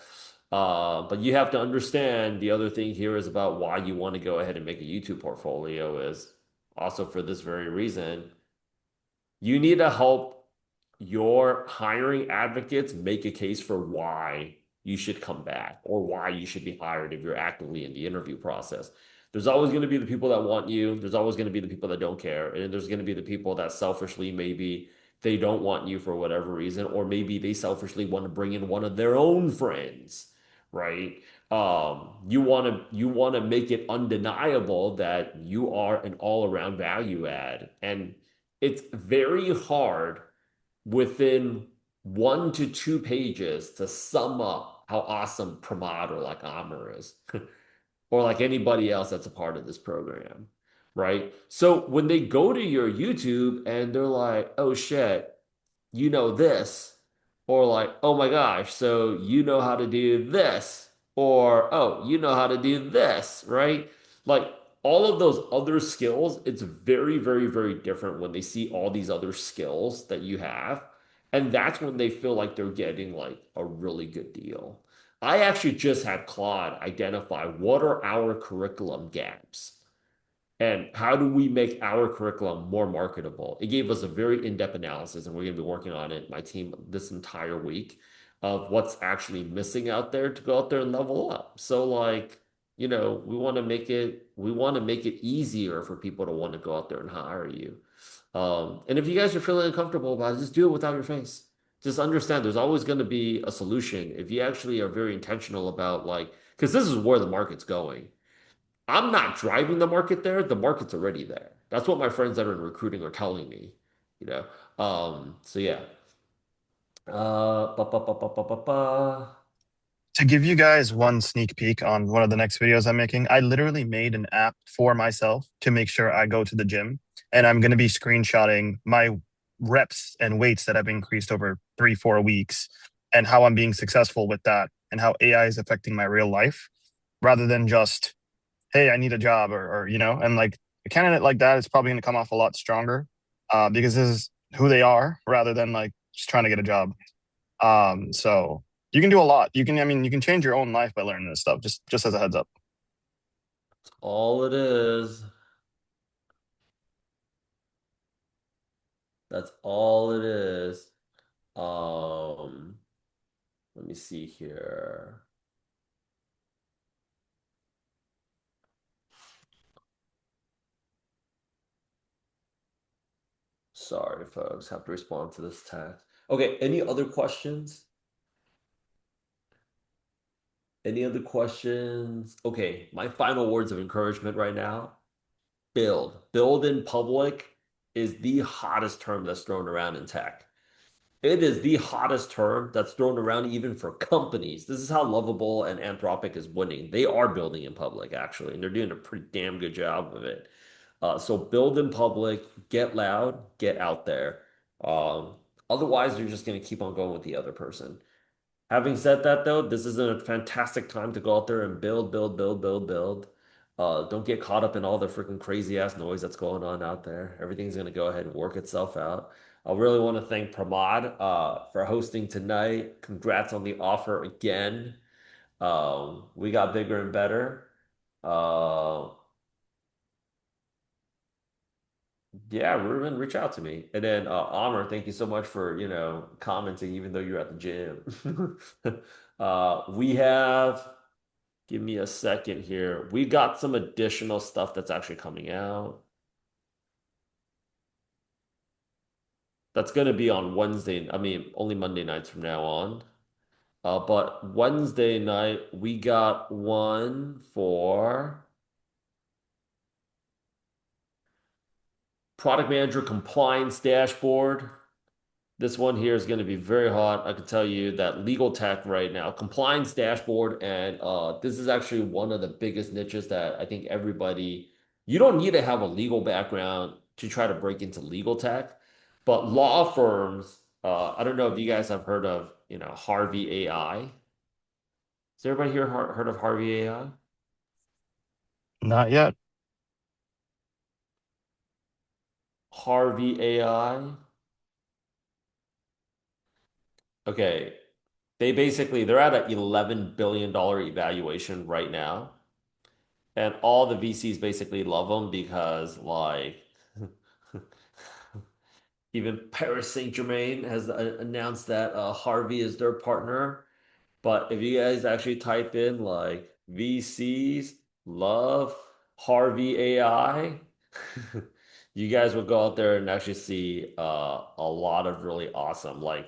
But you have to understand the other thing here is about why you want to go ahead and make a YouTube portfolio is also for this very reason. You need to help your hiring advocates make a case for why you should come back or why you should be hired if you're actively in the interview process. There's always going to be the people that want you. There's always going to be the people that don't care. And there's going to be the people that selfishly maybe they don't want you for whatever reason, or maybe they selfishly want to bring in one of their own friends, right? You want to make it undeniable that you are an all-around value add. And it's very hard within 1 to 2 pages to sum up how awesome Pramod or like Amr is, or like anybody else that's a part of this program, right? So when they go to your YouTube and they're like, oh shit, you know this, or like, oh my gosh, so you know how to do this, or oh, you know how to do this, right? Like all of those other skills, it's very, very, very different when they see all these other skills that you have. And that's when they feel like they're getting like a really good deal. I actually just had Claude identify what are our curriculum gaps and how do we make our curriculum more marketable? It gave us a very in-depth analysis, and we're going to be working on it, my team, this entire week of what's actually missing out there to go out there and level up. So like, we want to make it easier for people to want to go out there and hire you. And if you guys are feeling uncomfortable about it, just do it without your face. Just understand there's always going to be a solution if you actually are very intentional about like, because this is where the market's going. I'm not driving the market there. The market's already there. That's what my friends that are in recruiting are telling me, you know. So yeah. Ba, ba, ba, ba, ba, ba, ba. To give you guys one sneak peek on one of the next videos I'm making, I literally made an app for myself to make sure I go to the gym. And I'm going to be screenshotting my reps and weights that have increased over 3, 4 weeks and how I'm being successful with that and how AI is affecting my real life rather than just, hey, I need a job and like a candidate like that is probably going to come off a lot stronger because this is who they are rather than like just trying to get a job. So you can do a lot. You can change your own life by learning this stuff. Just as a heads up. That's all it is. That's all it is. Um, Let me see here. Sorry, folks, have to respond to this text. Okay, any other questions? Any other questions? Okay, my final words of encouragement right now. Build. Build in public is the hottest term that's thrown around in tech. It is the hottest term that's thrown around even for companies. This is how Lovable and Anthropic is winning. They are building in public, actually, and they're doing a pretty damn good job of it. So build in public, get loud, get out there. Um, Otherwise, you're just going to keep on going with the other person. Having said that, though, this is a fantastic time to go out there and build, build, build, build, build. Don't get caught up in all the freaking crazy ass noise that's going on out there. Everything's going to go ahead and work itself out. I really want to thank Pramod for hosting tonight. Congrats on the offer again. We got bigger and better. Uh, yeah, Ruben, reach out to me. And then Amr, thank you so much for, commenting even though you're at the gym. We have Give me a second here. We got some additional stuff that's actually coming out. That's going to be on Wednesday. I mean, only Monday nights from now on. But Wednesday night, we got one for product manager compliance dashboard. This one here is going to be very hot. I can tell you that legal tech right now, compliance dashboard, and this is actually one of the biggest niches that I think you don't need to have a legal background to try to break into legal tech, but law firms, I don't know if you guys have heard of, Harvey AI. Has everybody here heard of Harvey AI? Not yet. Harvey AI. Okay. They're at an $11 billion evaluation right now. And all the VCs basically love them because, like, even Paris Saint-Germain has announced that Harvey is their partner. But if you guys actually type in, like, VCs love Harvey AI, you guys will go out there and actually see a lot of really awesome, like,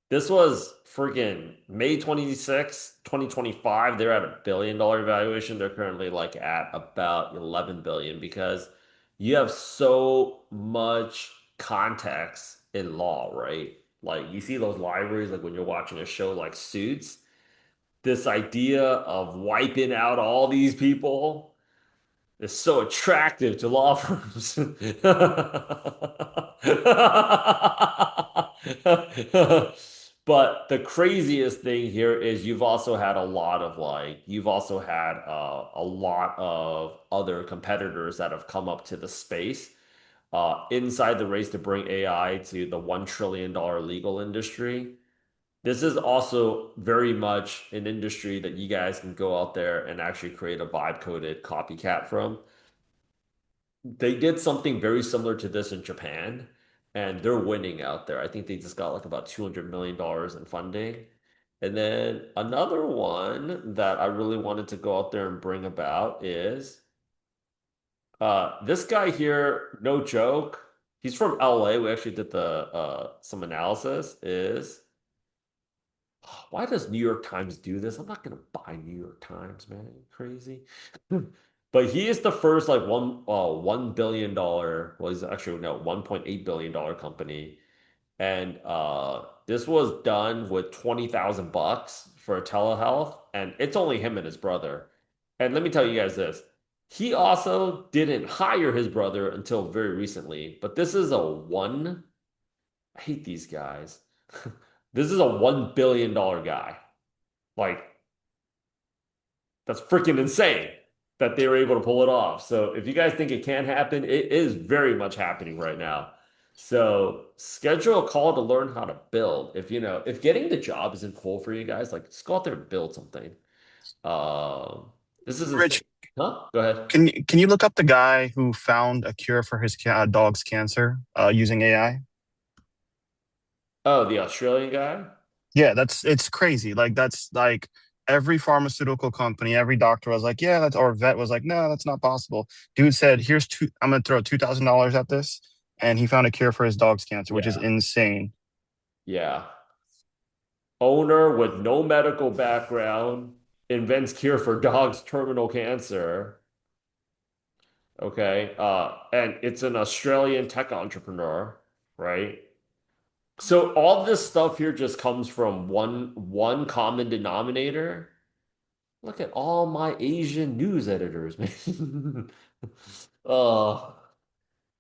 this was freaking May 26, 2025. They're at $1 billion valuation. They're currently like at about 11 billion because you have so much context in law, right? Like you see those libraries, like when you're watching a show like Suits, this idea of wiping out all these people is so attractive to law firms. But the craziest thing here is you've also had a lot of you've also had a lot of other competitors that have come up to the space inside the race to bring AI to the $1 trillion legal industry. This is also very much an industry that you guys can go out there and actually create a vibe coded copycat from. They did something very similar to this in Japan, and they're winning out there. I think they just got like about $200 million in funding. And then another one that I really wanted to go out there and bring about is this guy here, no joke. He's from LA. We actually did the some analysis. Is why does New York Times do this? I'm not gonna buy New York Times, man. You crazy? But he is the first like $1 billion, well, he's actually no, $1.8 billion company. And this was done with 20,000 bucks for telehealth, and it's only him and his brother. And let me tell you guys this. He also didn't hire his brother until very recently, but this is I hate these guys. This is a $1 billion guy. Like, that's freaking insane that they were able to pull it off. So if you guys think it can happen, it is very much happening right now. So schedule a call to learn how to build. If getting the job isn't cool for you guys, like just go out there and build something. Um, this is insane. Rich, Huh? Go ahead. can you look up the guy who found a cure for his dog's cancer using AI? Oh, the Australian guy? Yeah, it's crazy. Like that's like every pharmaceutical company, every doctor was like, yeah, that's or vet was like, no, that's not possible. Dude said, here's two, I'm gonna throw $2,000 at this, and he found a cure for his dog's cancer, which is Yeah. insane. Yeah. Owner with no medical background invents cure for dog's terminal cancer. Okay. And it's an Australian tech entrepreneur, right? So all this stuff here just comes from one common denominator. Look at all my Asian news editors, man. uh,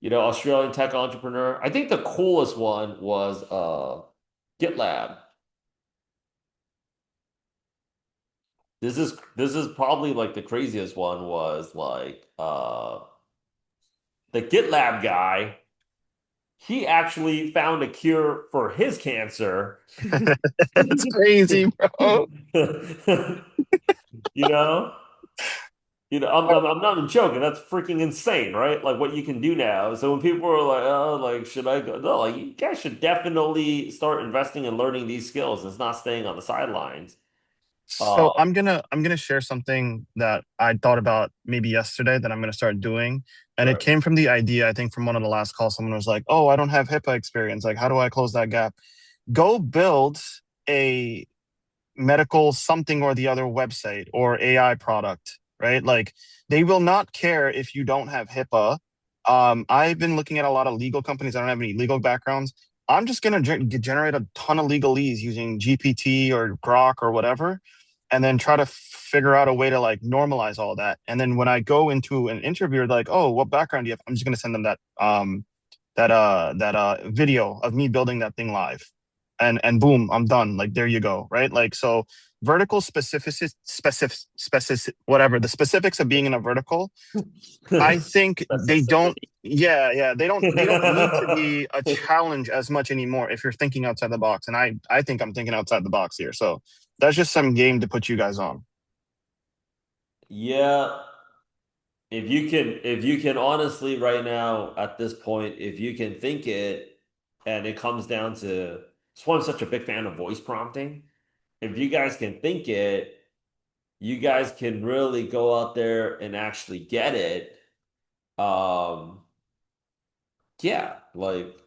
Australian tech entrepreneur. I think the coolest one was GitLab. This is probably like the craziest one was like the GitLab guy. He actually found a cure for his cancer. That's crazy, bro. You know, I'm not even joking. That's freaking insane, right? Like what you can do now. So when people are like, "Oh, like should I go?" No, like you guys should definitely start investing and learning these skills. It's not staying on the sidelines. Uh, So I'm gonna share something that I thought about maybe yesterday that I'm gonna start doing. And it right. came from the idea, I think from one of the last calls, someone was like, oh, I don't have HIPAA experience. Like, how do I close that gap? Go build a medical something or the other website or AI product, right? Like they will not care if you don't have HIPAA. I've been looking at a lot of legal companies. I don't have any legal backgrounds. I'm just going to generate a ton of legalese using GPT or Grok or whatever, and then try to figure out a way to like normalize all that. And then when I go into an interview, they're like, "Oh, what background do you have?" I'm just going to send them that video of me building that thing live, and boom, I'm done. Like there you go, right? Like so vertical specific whatever the specifics of being in a vertical, I think they don't. Specificity. Yeah, they don't need to be a challenge as much anymore if you're thinking outside the box, and I think I'm thinking outside the box here. So that's just some game to put you guys on. Yeah, if you can honestly right now at this point, if you can think it, and it comes down to, that's why I'm such a big fan of voice prompting. If you guys can think it, you guys can really go out there and actually get it. Um, yeah, like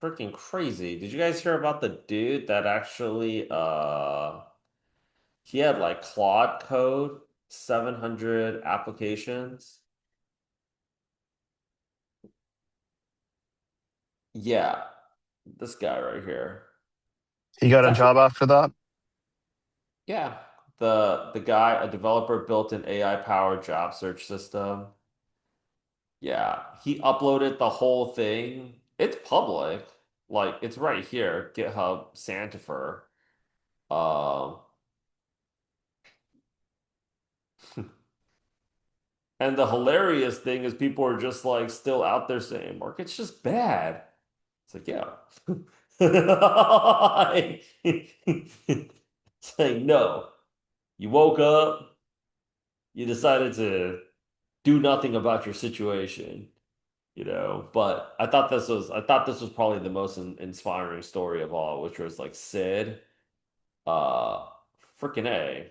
freaking crazy. Did you guys hear about the dude that actually he had like Claude code 700 applications? Yeah. This guy right here. He got It's a actually job after that. yeah. The guy, a developer built an AI powered job search system. Yeah, he uploaded the whole thing. It's public. Like it's right here, GitHub Santifer. Um, and the hilarious thing is people are just like still out there saying market's just bad. It's like, yeah. It's like, no. You woke up, you decided to do nothing about your situation, you know. But I thought this was probably the most inspiring story of all, which was like Sid, uh, freaking A.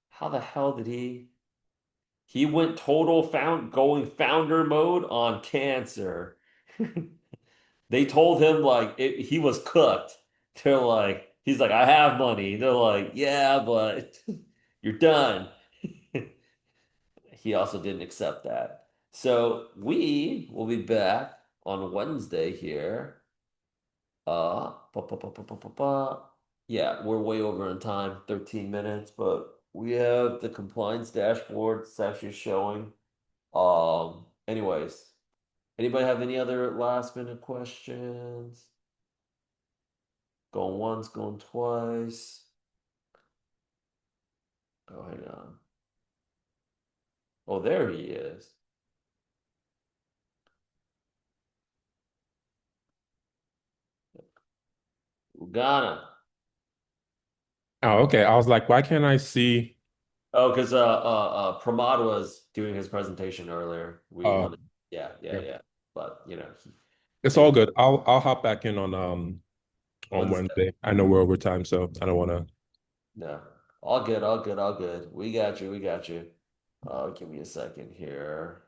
How the hell did he went total going founder mode on cancer. They told him like he was cooked. They're like, he's like, I have money. They're like, yeah, but you're done. He also didn't accept that. So we will be back on Wednesday here. Ba, ba, ba, ba, ba, ba, ba. Yeah, we're way over in time, 13 minutes, but we have the compliance dashboard. It's actually showing. Anyways, anybody have any other last minute questions? Going once, going twice. Oh, hang on. Oh, there he is. Ugana. Oh, okay. I was like, why can't I see? Oh, because Pramod was doing his presentation earlier. We Oh, wanted, yeah, yeah, yeah. yeah. But you know, It's he all good. I'll hop back in on Wednesday. Wednesday. I know we're over time, so I don't want to. No, all good, all good, all good. We got you, we got you. Give me a second here.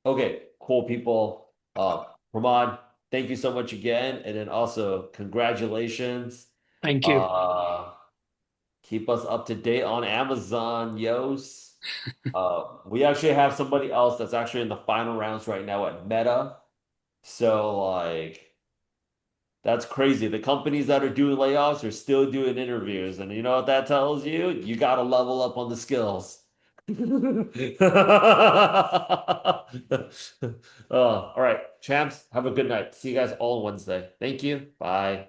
Okay, cool people. Pramod, thank you so much again, and then also congratulations. Thank you. Uh, Keep us up to date on Amazon, yos. We actually have somebody else that's actually in the final rounds right now at Meta. So like that's crazy. The companies that are doing layoffs are still doing interviews. And you know what that tells you? You gotta level up on the skills. All right, champs, have a good night. See you guys all on Wednesday. Thank you. Bye.